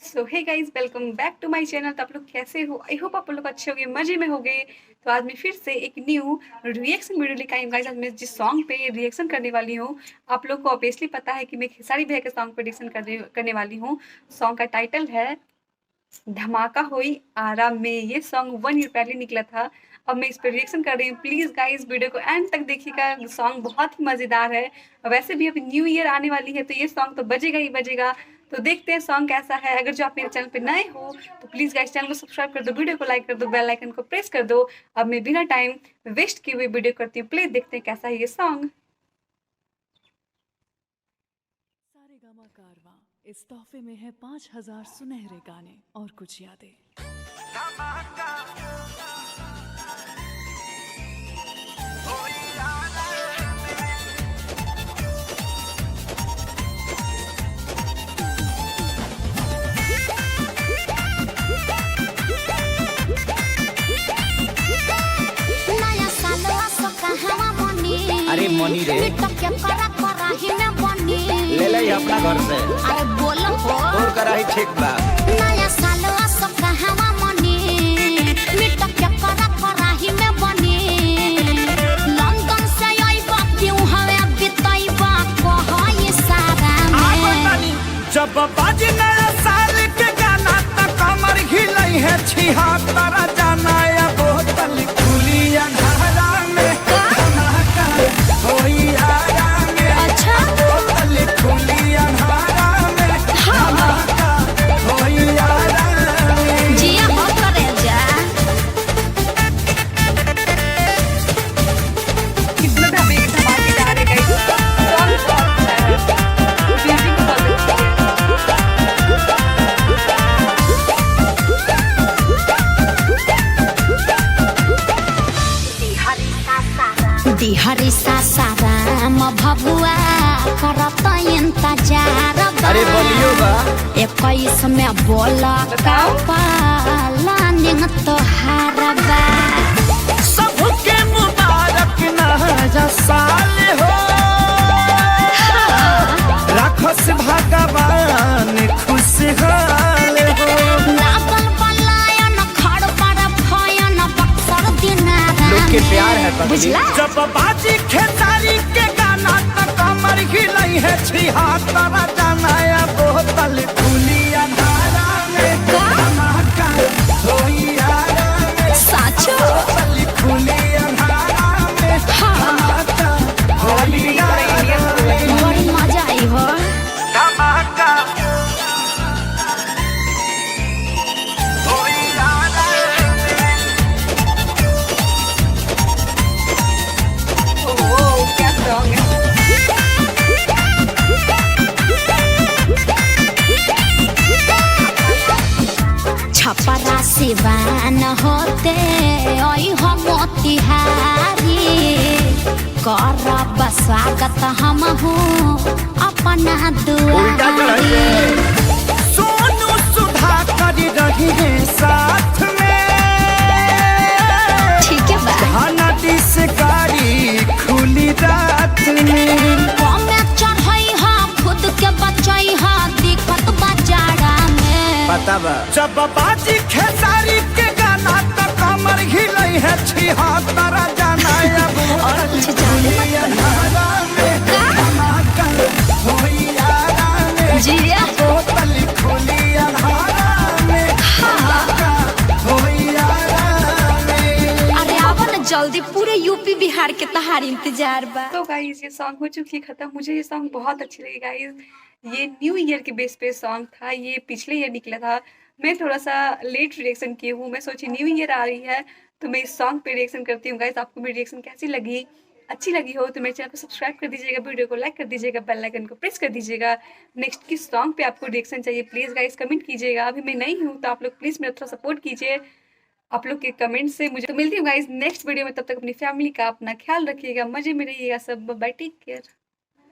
So hey guys, welcome back to my channel. तो आप लोग कैसे हो? आई होप आप लोग अच्छे होंगे, मजे में होंगे। तो आज मैं फिर से एक न्यू रिएक्शन वीडियो लेकर आई हूँ गाइस। आज मैं जिस सॉन्ग पे रिएक्शन करने वाली हूँ, आप लोग को ऑब्वियसली पता है कि मैं खेसारी भैया के सॉन्ग पे रिएक्शन करने वाली हूँ। सॉन्ग का टाइटल है धमाका होई आरा में। ये सॉन्ग 1 ईयर पहले निकला था। अब मैं इस पर रिएक्शन कर रही हूँ। प्लीज़ गाइस वीडियो को एंड तक देखिएगा, सॉन्ग बहुत ही मज़ेदार है। वैसे भी अभी न्यू ईयर आने वाली है तो ये सॉन्ग तो बजेगा ही बजेगा। तो देखते हैं सॉन्ग कैसा है। अगर जो आप मेरे चैनल पे नए हो तो प्लीज़ गाइस चैनल को सब्सक्राइब कर दो, वीडियो को लाइक कर दो, बेल आइकन को प्रेस कर दो। अब मैं बिना टाइम वेस्ट किए हुए वीडियो करती हूँ प्ले। देखते हैं कैसा है ये सॉन्ग। सारेगामा कारवां इस तोहफे में है 5000 सुनहरे गाने और कुछ यादें। अरे मनी रे ले ले अपना घर से। अरे बोलो और कराही ठीक बा। नया साल असो कहवा मनी मिट के कराही में बनी। लंदन से आइबा क्यों हवे बिताइबा कहई सारा में। जब बाजी नया साल के गाना त कमर हिलई है छिहत्तर जाना या बोतल खुली अंधारा में। धमाका होई आरा में। अच्छा बोतल खुली अंधारा में। धमाका होई आरा में। जिया हो करे जा। कितना धमाकेदार है गाइस। सॉन्ग सॉफ्ट है, म्यूजिक बहुत अच्छी है। दिहरी सासाराम भभुआ करत इंतजार। अरे बोलियो बा। 21 में बोला का पालानिंग तोहार बा। सबके मुबारक नया साल हो। राखस भगवान खुशहाल हो। लागल बलायन खड़ पर भयन बक्सर दिनारा लोग के प्यार है पगली। बुझला? जब बाजी खेसारी के गाना त कमर हिलई है छिहत्तर जाना या बोतल खुली अंधारा में। धमाका होई आरा में। साचो बोतल खुली अंधारा में। धमाका होई आरा में। बड़ी मजा आई हो। धमाका होई आरा में। ओह क्या सॉन्ग है। छपरा सिवान होते ओई हो मोतिहारी। करब स्वागत हम हूँ अपना उल्टा चढ़ाई दुआरी। है। सोनू सुधा कर रही है साथ में। ठीक है बा। खाना डिस गाड़ी खुली रात में। कमे चढ़ई हा खुद के बचई हा दिखत बाजारा में। पता बा। जब बाजी खेसारी के गाना त कमर हिलई है छिहत्तर जाना या और कुछ जाने मत करना। धमाका होई आरा में। जिया बोतल खुली अंधारा में। धमाका होई आरा में। अरे आवा ना जल्दी, पूरे यूपी बिहार के तहार इंतजार बा। तो गाइस ये सॉन्ग हो चुकी है खत्म। मुझे ये सॉन्ग बहुत अच्छी लगी गाइस। ये न्यू ईयर के बेस पे सॉन्ग था, ये पिछले ईयर निकला था। मैं थोड़ा सा लेट रिएक्शन की हूँ। मैं सोची न्यू ईयर आ रही है तो मैं इस सॉन्ग पे रिएक्शन करती हूँ। गाइस आपको मेरी रिएक्शन कैसी लगी? अच्छी लगी हो तो मेरे चैनल को सब्सक्राइब कर दीजिएगा, वीडियो को लाइक कर दीजिएगा, बेल आइकन को प्रेस कर दीजिएगा। नेक्स्ट किस सॉन्ग पे आपको रिएक्शन चाहिए प्लीज़ गाइस कमेंट कीजिएगा। अभी मैं नई हूँ तो आप लोग प्लीज़ मेरा थोड़ा सपोर्ट कीजिए। आप लोग के कमेंट से मुझे तो मिलती हूँ गाइस नेक्स्ट वीडियो में। तब तक अपनी फैमिली का अपना ख्याल रखिएगा, मजे में रहिएगा सब। Bye, take care.